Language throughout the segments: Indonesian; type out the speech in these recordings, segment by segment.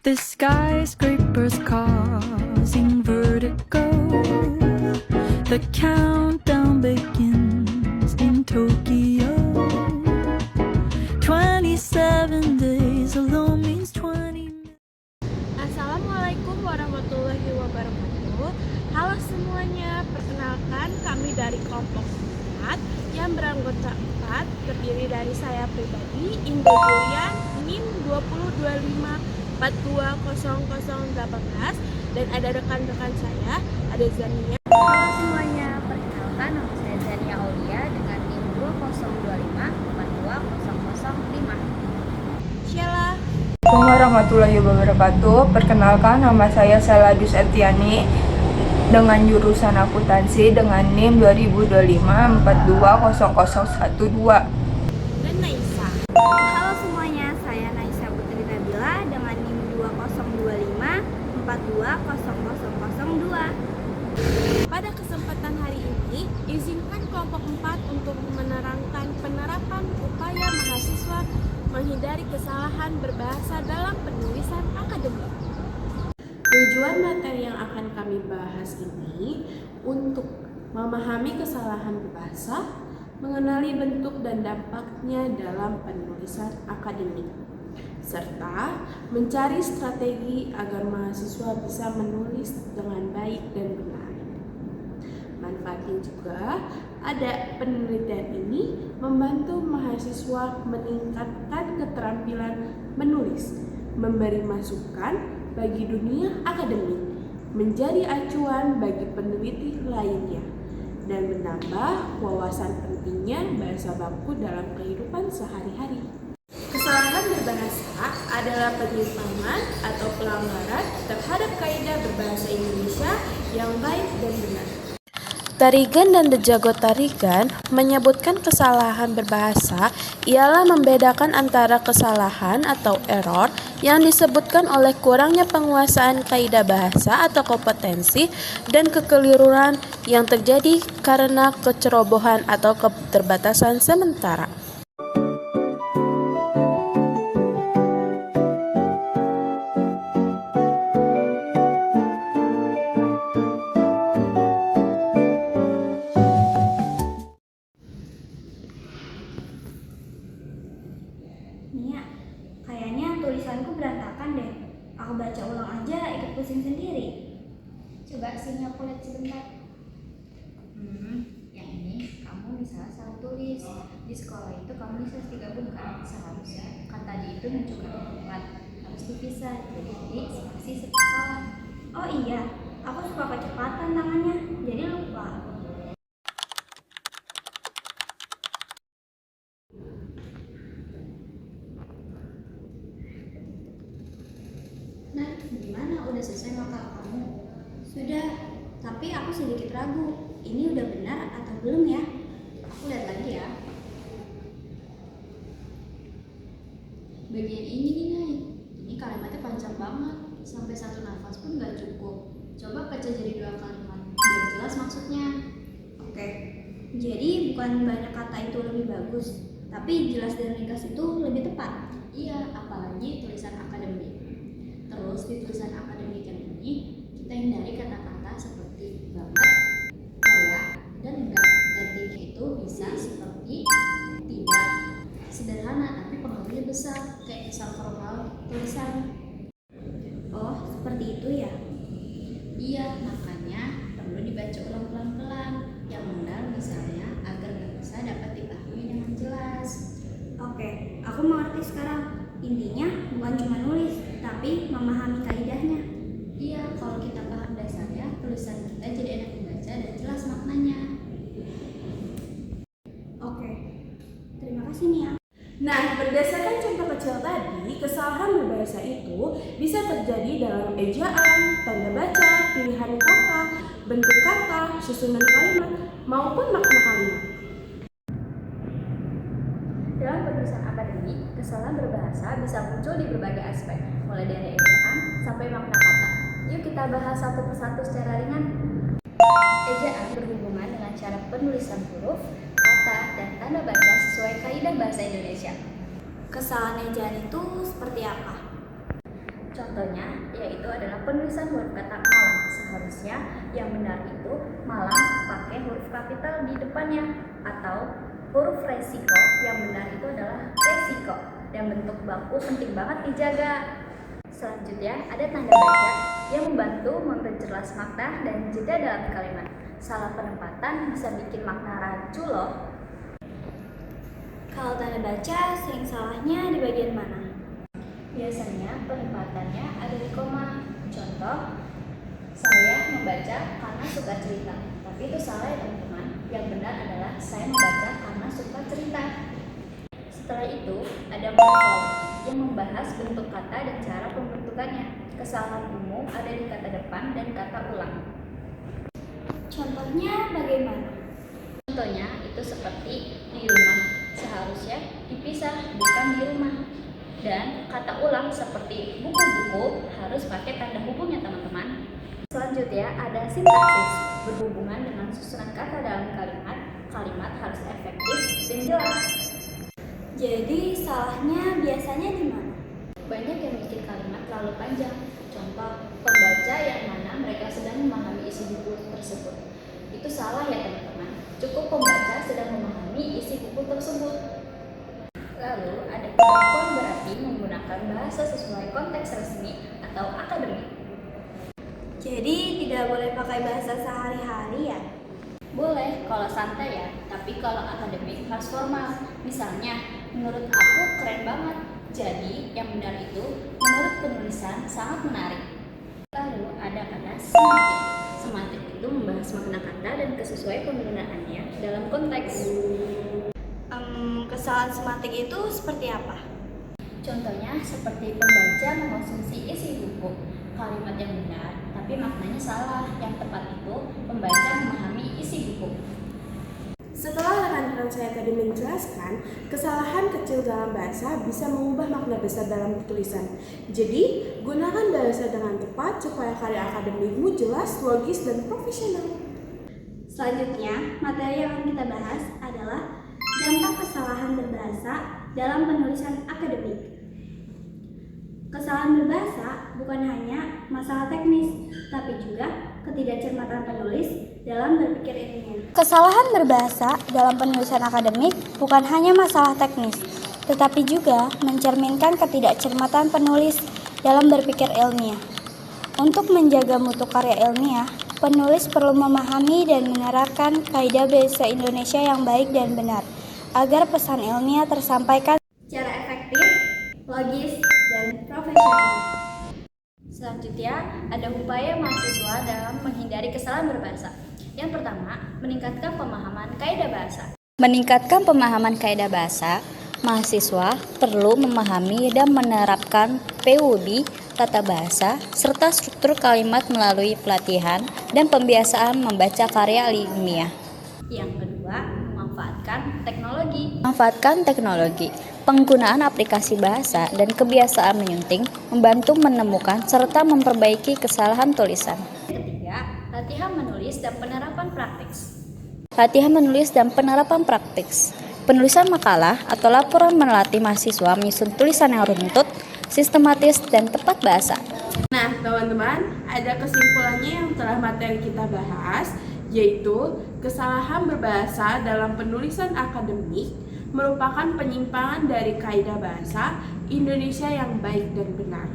The skyscrapers causing vertigo. The countdown begins in Tokyo. 27 days alone means 20 minutes. Assalamualaikum warahmatullahi wabarakatuh. Halo semuanya, perkenalkan kami dari kelompok 4 yang beranggota 4, terdiri dari saya pribadi, Indah Julian, NIM 2025420018, dan ada rekan-rekan saya, ada Zania. Halo semuanya, perkenalkan nama saya Zania Aulia dengan NIM 2025420005. Sheila. Assalamualaikum warahmatullahi wabarakatuh. Perkenalkan nama saya Saladus Etiani dengan jurusan akuntansi dengan NIM 2025420012. Dan Naisa. Halo semuanya, saya Naisa Putri Nabila dengan NIM 2025420002. Pada kesempatan hari ini, izinkan kelompok 4 untuk menerangkan penerapan upaya mahasiswa menghindari kesalahan berbahasa dalam penulisan akademik. Tujuan materi yang akan kami bahas ini untuk memahami kesalahan berbahasa, mengenali bentuk dan dampaknya dalam penulisan akademik, serta mencari strategi agar mahasiswa bisa menulis dengan baik dan benar. Manfaatnya juga ada penelitian ini membantu mahasiswa meningkatkan keterampilan menulis, memberi masukan bagi dunia akademik, menjadi acuan bagi peneliti lainnya, dan menambah wawasan pentingnya bahasa baku dalam kehidupan sehari-hari. Kesalahan berbahasa adalah penyimpangan atau pelanggaran terhadap kaidah berbahasa Indonesia yang baik dan benar. Tarigan dan The Jago Tarigan menyebutkan kesalahan berbahasa ialah membedakan antara kesalahan atau error yang disebutkan oleh kurangnya penguasaan kaidah bahasa atau kompetensi dan kekeliruan yang terjadi karena kecerobohan atau keterbatasan sementara. Nia, kayaknya tulisanku berantakan deh. Aku baca ulang aja ikut pusing sendiri. Coba sini aku lihat sebentar. Yang ini kamu misalnya salah tulis. Di sekolah itu kamu bisa digabungkan. Seharusnya kan tadi itu menunjukkan tempat harus dipisah. Jadi spasi sekolah. Oh iya, aku suka kecepatan tangannya, jadi lupa. Nah, gimana? Udah selesai maka kamu? Sudah, tapi aku sedikit ragu. Ini udah benar atau belum ya? Aku lihat lagi ya. Bagian ini nih, Nay. Ini kalimatnya panjang banget. Sampai satu nafas pun gak cukup. Coba baca jadi 2 kalimat, biar jelas maksudnya. Oke, jadi bukan banyak kata itu lebih bagus, tapi jelas dan ringkas itu lebih tepat. Iya, apalagi tulisan akademik. Terus di tulisan akademik yang ini kita hindari kata-kata seperti banget, kayak, dan enggak. Gantinya itu bisa seperti tidak, sederhana tapi pengaruhnya besar, kayak misal formal tulisan. Oh, seperti itu ya? Iya, makanya perlu dibaca ulang pelan-pelan yang benar misalnya agar bisa dapat dipahami dengan jelas. Oke, aku mengerti sekarang. Intinya bukan cuma nulis, tapi memahami kaidahnya. Iya, kalau kita paham dasarnya, tulisan kita jadi enak dibaca dan jelas maknanya. Oke, terima kasih Nia. Nah, berdasarkan contoh kecil tadi, kesalahan berbahasa itu bisa terjadi dalam ejaan, tanda baca, pilihan kata, bentuk kata, susunan kalimat, maupun makna kalimat. Dalam penulisan akademik, kesalahan berbahasa bisa muncul di berbagai aspek, mulai dari ejaan sampai makna kata. Yuk kita bahas satu persatu secara ringan. Ejaan berhubungan dengan cara penulisan huruf, kata, dan tanda baca sesuai kaidah bahasa Indonesia. Kesalahan ejaan itu seperti apa? Contohnya yaitu adalah penulisan huruf kata malam. Seharusnya yang benar itu malam pakai huruf kapital di depannya, atau huruf resiko yang benar itu adalah resiko. Dan bentuk baku penting banget dijaga. Selanjutnya ada tanda baca yang membantu memperjelas makna dan jeda dalam kalimat. Salah penempatan bisa bikin makna rancu loh. Kalau tanda baca sering salahnya di bagian mana? Biasanya penempatannya ada di koma. Contoh, saya membaca karena suka cerita. Tapi itu salah ya teman-teman. Yang benar adalah saya membaca karena suka cerita. Setelah itu ada morfol yang membahas bentuk kata dan cara pembentukannya. Kesalahan umum ada di kata depan dan kata ulang. Contohnya bagaimana? Contohnya itu seperti di rumah. Seharusnya dipisah, bukan di rumah. Dan kata ulang seperti buku-buku harus pakai tanda hubungnya teman-teman. Selanjutnya ada sintaksis, berhubungan dengan susunan kata dalam kalimat. Kalimat harus efektif dan jelas. Jadi salahnya biasanya di mana? Banyak yang bikin kalimat terlalu panjang. Contoh, pembaca yang mana mereka sedang memahami isi buku tersebut. Itu salah ya teman-teman. Cukup pembaca sedang memahami isi buku tersebut. Lalu ada kemampuan berarti menggunakan bahasa sesuai konteks resmi atau akademik. Jadi tidak boleh pakai bahasa sehari-hari ya? Boleh kalau santai ya, tapi kalau akademik harus formal. Misalnya, menurut aku keren banget. Jadi yang benar itu menurut penulisan sangat menarik. Lalu ada kata semantik. Semantik itu membahas makna kata dan kesesuaian penggunaannya dalam konteks. Kesalahan semantik itu seperti apa? Contohnya seperti pembaca mengkonsumsi isi buku. Kalimat yang benar, tapi maknanya salah. Yang tepat itu pembaca memahami isi buku. Setelah rekan-rekan saya tadi menjelaskan, kesalahan kecil dalam bahasa bisa mengubah makna besar dalam tulisan. Jadi, gunakan bahasa dengan tepat supaya karya akademikmu jelas, logis, dan profesional. Selanjutnya, materi yang akan kita bahas adalah dampak kesalahan berbahasa dalam penulisan akademik. Kesalahan berbahasa bukan hanya masalah teknis, tapi juga ketidakcermatan penulis dalam berpikir ilmiah. Kesalahan berbahasa dalam penulisan akademik bukan hanya masalah teknis, tetapi juga mencerminkan ketidakcermatan penulis dalam berpikir ilmiah. Untuk menjaga mutu karya ilmiah, penulis perlu memahami dan menerapkan kaidah bahasa Indonesia yang baik dan benar, agar pesan ilmiah tersampaikan Secara efektif, logis, dan profesional. Selanjutnya, ada upaya mahasiswa dalam menghindari kesalahan berbahasa. Yang pertama, meningkatkan pemahaman kaidah bahasa. meningkatkan pemahaman kaidah bahasa. Mahasiswa perlu memahami dan menerapkan PUD, tata bahasa, serta struktur kalimat melalui pelatihan dan pembiasaan membaca karya ilmiah. Yang kedua, memanfaatkan teknologi. Manfaatkan teknologi. Penggunaan aplikasi bahasa dan kebiasaan menyunting membantu menemukan serta memperbaiki kesalahan tulisan. Yang ketiga, latihan menulis dan penerapan praktis. Latihan menulis dan penerapan praktis. Penulisan makalah atau laporan melatih mahasiswa menyusun tulisan yang runtut, sistematis, dan tepat bahasa. Nah, teman-teman, ada kesimpulannya yang telah materi kita bahas, yaitu kesalahan berbahasa dalam penulisan akademik merupakan penyimpangan dari kaidah bahasa Indonesia yang baik dan benar,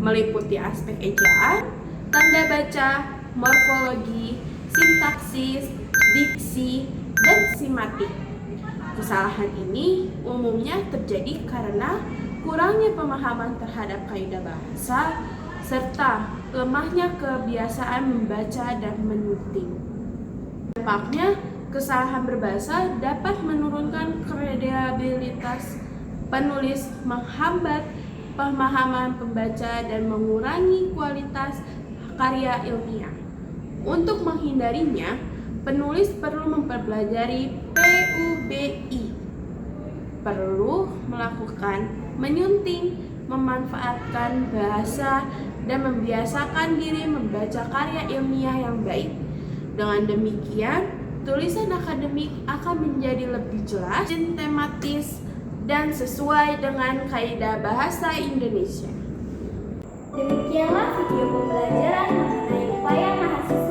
meliputi aspek ejaan, tanda baca, morfologi, sintaksis, diksi, dan simatik. Kesalahan ini umumnya terjadi karena kurangnya pemahaman terhadap kaidah bahasa serta lemahnya kebiasaan membaca dan menyunting. Dampaknya, kesalahan berbahasa dapat menurunkan kredibilitas penulis, menghambat pemahaman pembaca, dan mengurangi kualitas karya ilmiah. Untuk menghindarinya, penulis perlu mempelajari PUBI, perlu melakukan menyunting, memanfaatkan bahasa, dan membiasakan diri membaca karya ilmiah yang baik. Dengan demikian, tulisan akademik akan menjadi lebih jelas, sistematis, dan sesuai dengan kaidah bahasa Indonesia. Demikianlah video pembelajaran mengenai upaya mahasiswa